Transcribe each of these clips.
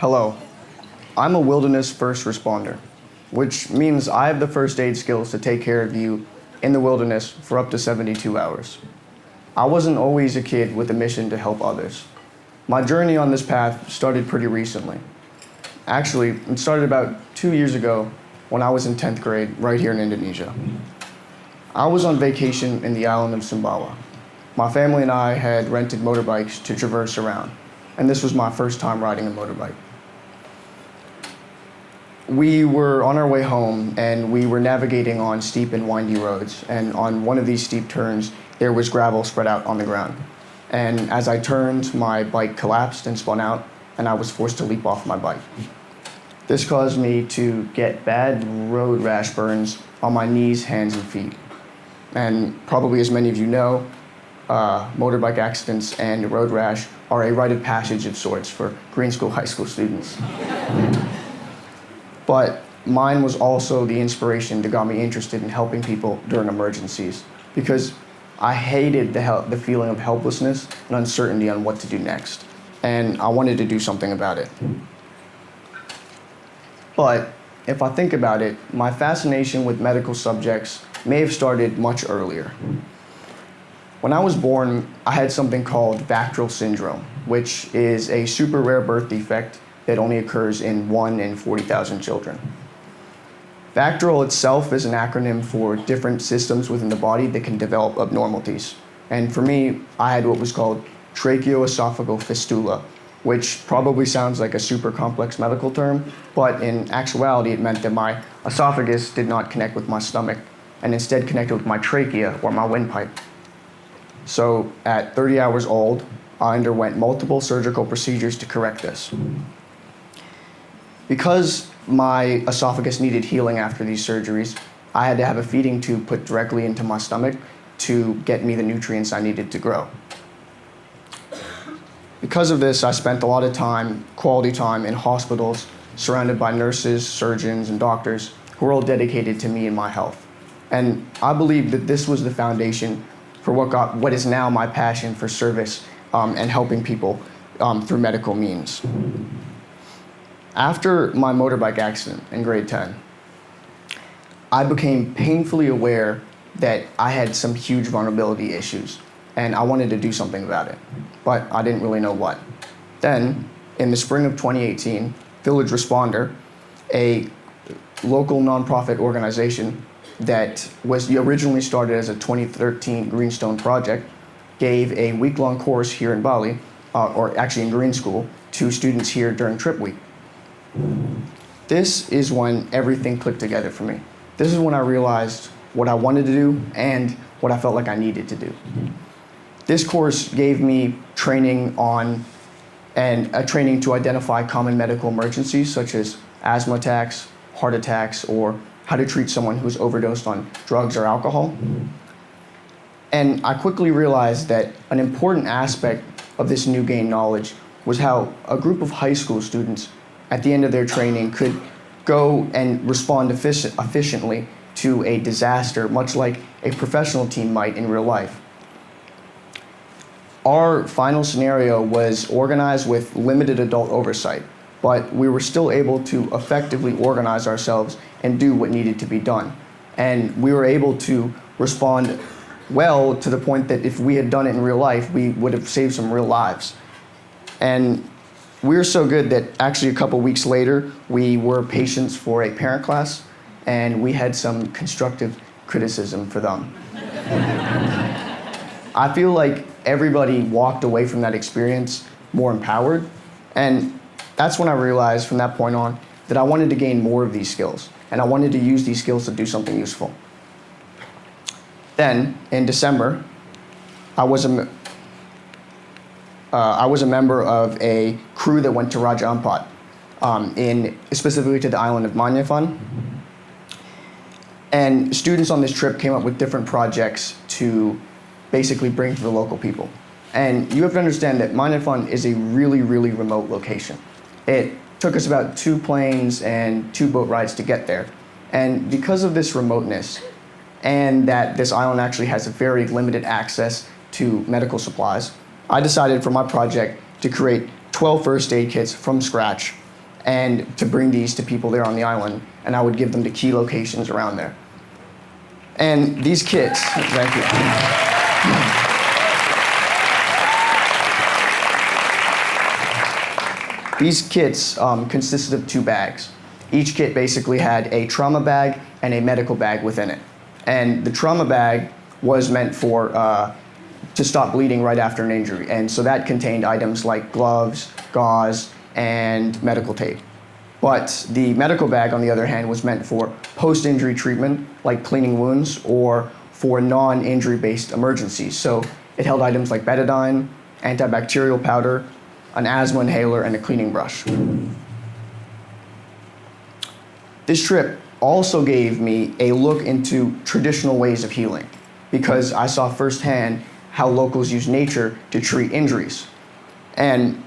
Hello, I'm a wilderness first responder, which means I have the first aid skills to take care of you in the wilderness for up to 72 hours. I wasn't always a kid with a mission to help others. My journey on this path started pretty recently. Actually, it started about 2 years ago when I was in 10th grade right here in Indonesia. I was on vacation in the island of Sumbawa. My family and I had rented motorbikes to traverse around, and this was my first time riding a motorbike. We were on our way home and we were navigating on steep and windy roads, and on one of these steep turns there was gravel spread out on the ground. And as I turned, my bike collapsed and spun out and I was forced to leap off my bike. This caused me to get bad road rash burns on my knees, hands, and feet. And probably as many of you know, motorbike accidents and road rash are a rite of passage of sorts for Greenstone high school students. But mine was also the inspiration that got me interested in helping people during emergencies, because I hated the feeling of helplessness and uncertainty on what to do next, and I wanted to do something about it. But if I think about it, my fascination with medical subjects may have started much earlier. When I was born, I had something called Bacterial syndrome, which is a super rare birth defect that only occurs in 1 in 40,000 children. Bacterial itself is an acronym for different systems within the body that can develop abnormalities. And for me, I had what was called tracheoesophageal fistula, which probably sounds like a super complex medical term, but in actuality it meant that my esophagus did not connect with my stomach and instead connected with my trachea or my windpipe. So at 30 hours old, I underwent multiple surgical procedures to correct this. Because my esophagus needed healing after these surgeries, I had to have a feeding tube put directly into my stomach to get me the nutrients I needed to grow. Because of this, I spent a lot of time, quality time, in hospitals surrounded by nurses, surgeons, and doctors who were all dedicated to me and my health. And I believe that this was the foundation for what is now my passion for service and helping people through medical means. After my motorbike accident in grade 10, I became painfully aware that I had some huge vulnerability issues, and I wanted to do something about it, but I didn't really know what. Then, in the spring of 2018, Village Responder, a local nonprofit organization that was originally started as a 2013 Greenstone project, gave a week-long course here in Bali, or actually in Green School, to students here during trip week. This is when everything clicked together for me. This is when I realized what I wanted to do and what I felt like I needed to do. This course gave me training to identify common medical emergencies such as asthma attacks, heart attacks, or how to treat someone who's overdosed on drugs or alcohol. And I quickly realized that an important aspect of this new gained knowledge was how a group of high school students at the end of their training could go and respond efficiently to a disaster, much like a professional team might in real life. Our final scenario was organized with limited adult oversight, but we were still able to effectively organize ourselves and do what needed to be done. And we were able to respond well to the point that if we had done it in real life, we would have saved some real lives. And we were so good that actually a couple weeks later, we were patients for a parent class, and we had some constructive criticism for them. I feel like everybody walked away from that experience more empowered, and that's when I realized from that point on that I wanted to gain more of these skills, and I wanted to use these skills to do something useful. Then, in December, I was a member of a crew that went to Raja Ampat, specifically to the island of Manyafan. And students on this trip came up with different projects to basically bring to the local people. And you have to understand that Manyafan is a really, really remote location. It took us about 2 planes and 2 boat rides to get there. And because of this remoteness, and that this island actually has a very limited access to medical supplies, I decided for my project to create 12 first aid kits from scratch and to bring these to people there on the island, and I would give them to key locations around there. And these kits, thank you. These kits consisted of 2 bags. Each kit basically had a trauma bag and a medical bag within it. And the trauma bag was meant for to stop bleeding right after an injury. And so that contained items like gloves, gauze, and medical tape. But the medical bag, on the other hand, was meant for post-injury treatment, like cleaning wounds, or for non-injury-based emergencies. So it held items like betadine, antibacterial powder, an asthma inhaler, and a cleaning brush. This trip also gave me a look into traditional ways of healing, because I saw firsthand how locals use nature to treat injuries. And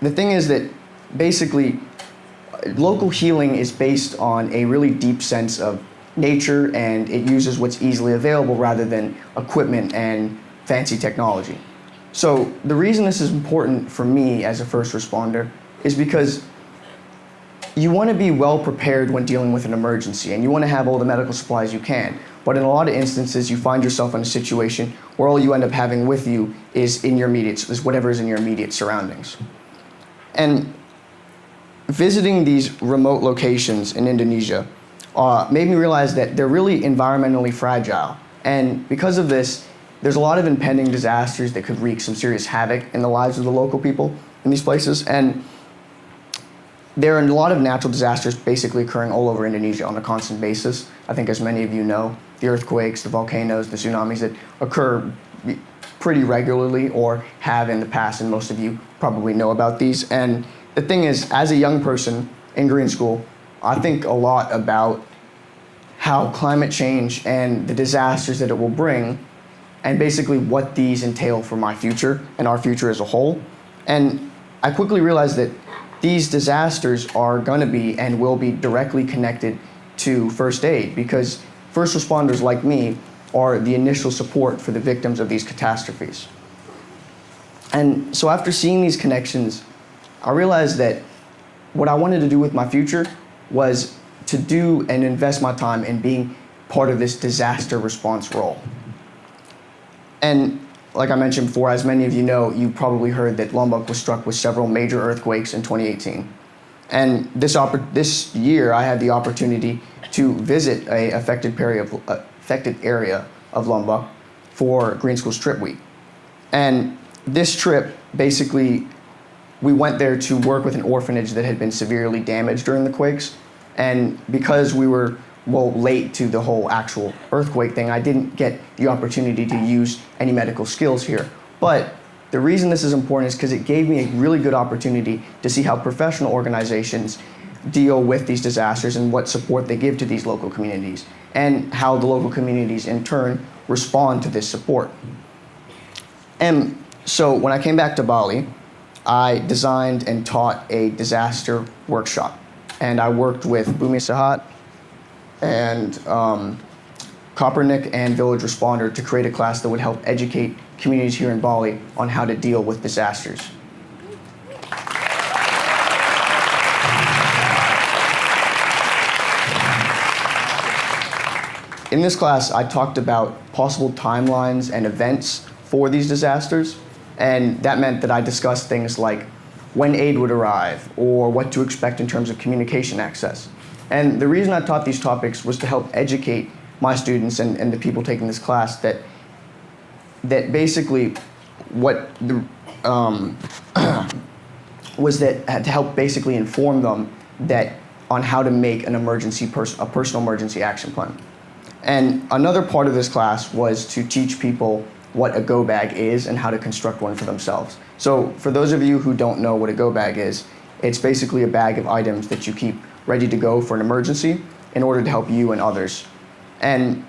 the thing is that basically local healing is based on a really deep sense of nature, and it uses what's easily available rather than equipment and fancy technology. So the reason this is important for me as a first responder is because you want to be well prepared when dealing with an emergency, and you want to have all the medical supplies you can. But in a lot of instances, you find yourself in a situation where all you end up having with you is whatever is in your immediate surroundings. And visiting these remote locations in Indonesia made me realize that they're really environmentally fragile. And because of this, there's a lot of impending disasters that could wreak some serious havoc in the lives of the local people in these places. And there are a lot of natural disasters basically occurring all over Indonesia on a constant basis. I think, as many of you know, the earthquakes, the volcanoes, the tsunamis that occur pretty regularly or have in the past, and most of you probably know about these. And the thing is, as a young person in green school, I think a lot about how climate change and the disasters that it will bring, and basically what these entail for my future and our future as a whole. And I quickly realized that these disasters are going to be and will be directly connected to first aid, because first responders like me are the initial support for the victims of these catastrophes. And so after seeing these connections, I realized that what I wanted to do with my future was to do and invest my time in being part of this disaster response role. And like I mentioned before, as many of you know, you probably heard that Lombok was struck with several major earthquakes in 2018. And this year, I had the opportunity to visit a affected area of Lombok for Green School's Trip Week. And this trip, basically, we went there to work with an orphanage that had been severely damaged during the quakes. And because we were late to the whole actual earthquake thing, I didn't get the opportunity to use any medical skills here. But the reason this is important is because it gave me a really good opportunity to see how professional organizations deal with these disasters and what support they give to these local communities, and how the local communities in turn respond to this support. And so when I came back to Bali, I designed and taught a disaster workshop. And I worked with Bumi Sehat and Kopernik and Village Responder to create a class that would help educate communities here in Bali on how to deal with disasters. In this class, I talked about possible timelines and events for these disasters, and that meant that I discussed things like when aid would arrive or what to expect in terms of communication access. And the reason I taught these topics was to help educate my students and the people taking this class that basically what the was that to help basically inform them that on how to make an a personal emergency action plan. And another part of this class was to teach people what a go bag is and how to construct one for themselves. So for those of you who don't know what a go bag is, it's basically a bag of items that you keep ready to go for an emergency in order to help you and others. And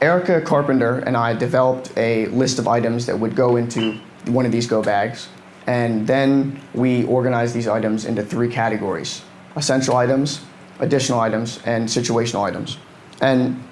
Erica Carpenter and I developed a list of items that would go into one of these go bags. And then we organized these items into 3 categories: essential items, additional items, and situational items. And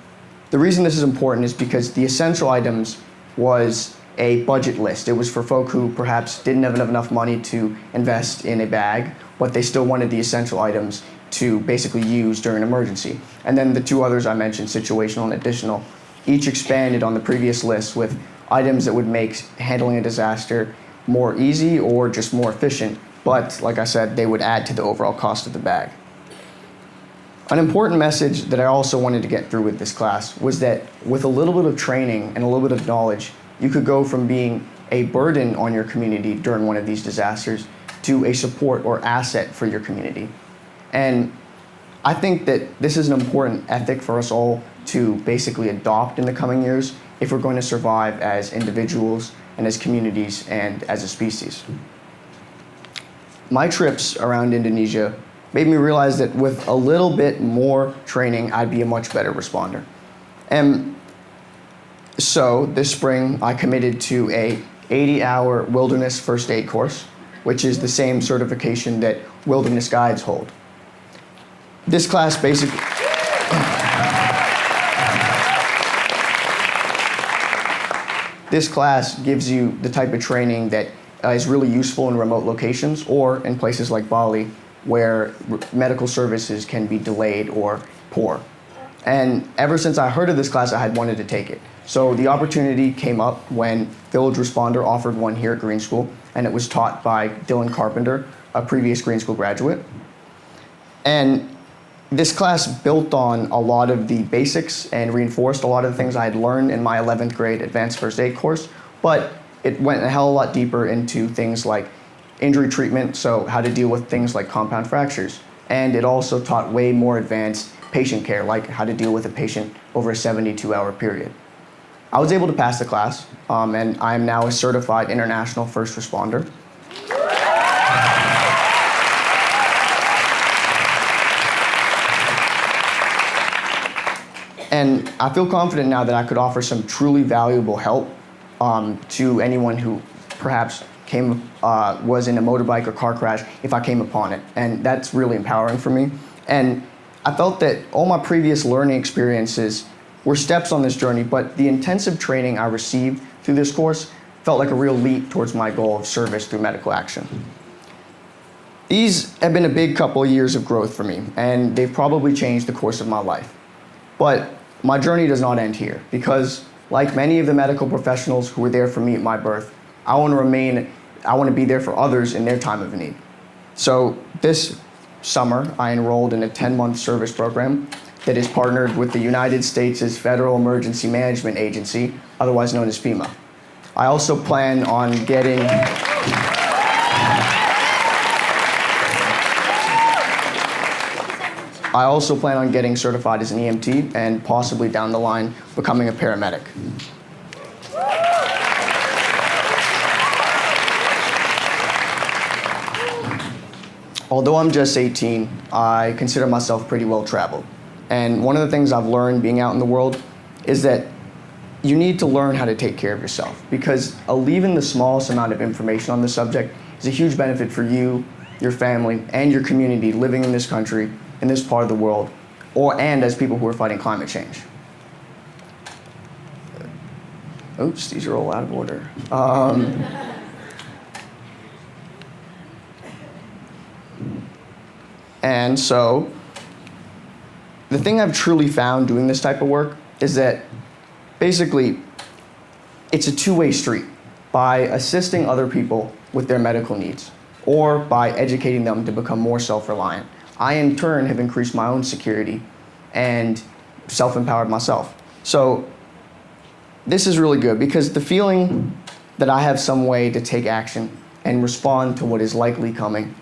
the reason this is important is because the essential items was a budget list. It was for folk who perhaps didn't have enough money to invest in a bag, but they still wanted the essential items to basically use during an emergency. And then the two others I mentioned, situational and additional, each expanded on the previous list with items that would make handling a disaster more easy or just more efficient, but like I said, they would add to the overall cost of the bag. An important message that I also wanted to get through with this class was that with a little bit of training and a little bit of knowledge, you could go from being a burden on your community during one of these disasters to a support or asset for your community. And I think that this is an important ethic for us all to basically adopt in the coming years if we're going to survive as individuals and as communities and as a species. My trips around Indonesia made me realize that with a little bit more training, I'd be a much better responder. And so this spring, I committed to a 80-hour wilderness first aid course, which is the same certification that wilderness guides hold. This class basically... This class gives you the type of training that is really useful in remote locations or in places like Bali, where medical services can be delayed or poor. And ever since I heard of this class, I had wanted to take it. So the opportunity came up when Village Responder offered one here at Green School, and it was taught by Dylan Carpenter, a previous Green School graduate. And this class built on a lot of the basics and reinforced a lot of the things I had learned in my 11th grade advanced first aid course, but it went a hell of a lot deeper into things like injury treatment, so how to deal with things like compound fractures. And it also taught way more advanced patient care, like how to deal with a patient over a 72-hour period. I was able to pass the class, and I am now a certified international first responder. And I feel confident now that I could offer some truly valuable help to anyone who perhaps was in a motorbike or car crash if I came upon it. And that's really empowering for me. And I felt that all my previous learning experiences were steps on this journey, but the intensive training I received through this course felt like a real leap towards my goal of service through medical action. These have been a big couple of years of growth for me, and they've probably changed the course of my life. But my journey does not end here, because like many of the medical professionals who were there for me at my birth, I want to be there for others in their time of need. So this summer, I enrolled in a 10-month service program that is partnered with the United States' Federal Emergency Management Agency, otherwise known as FEMA. I also plan on getting certified as an EMT and possibly down the line becoming a paramedic. Although I'm just 18, I consider myself pretty well traveled. And one of the things I've learned being out in the world is that you need to learn how to take care of yourself, because even the smallest amount of information on the subject is a huge benefit for you, your family, and your community living in this country, in this part of the world, and as people who are fighting climate change. Oops, these are all out of order. And so, the thing I've truly found doing this type of work is that basically it's a two-way street. By assisting other people with their medical needs, or by educating them to become more self-reliant, I in turn have increased my own security and self-empowered myself. So this is really good, because the feeling that I have some way to take action and respond to what is likely coming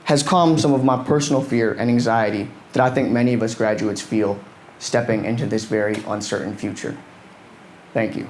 has calmed some of my personal fear and anxiety that I think many of us graduates feel stepping into this very uncertain future. Thank you.